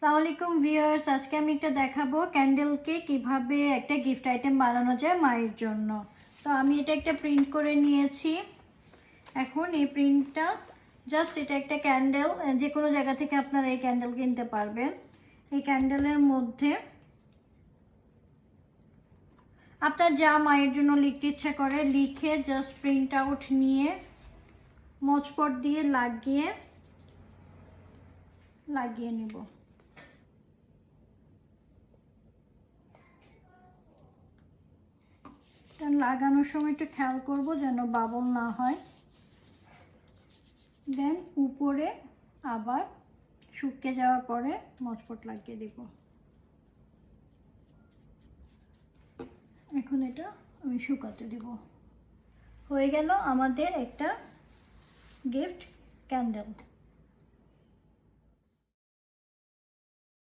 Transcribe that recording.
আসসালামু আলাইকুম ভিউয়ার্স, আজকে আমি একটা দেখাবো ক্যান্ডেলকে কিভাবে একটা গিফট আইটেম বানানো যায় মায়ের জন্য। তো আমি এটা একটা প্রিন্ট করে নিয়েছি। এখন এই প্রিন্টটা জাস্ট এটা একটা ক্যান্ডেল, যে কোনো জায়গা থেকে আপনারা এই ক্যান্ডেল কিনতে পারবেন। এই ক্যান্ডেলের মধ্যে আপনার যা মায়ের জন্য লিখতে ইচ্ছা করে লিখে জাস্ট প্রিন্ট আউট নিয়ে মচপট দিয়ে লাগিয়ে নিব। লাগানোর সময় একটু খেয়াল করব যেন বাবল না হয়। দেন উপরে আবার শুকিয়ে যাওয়ার পরে মচপট লাগিয়ে দেব। এখন এটা আমি শুকাতে দেব। হয়ে গেল আমাদের একটা গিফট ক্যান্ডেল।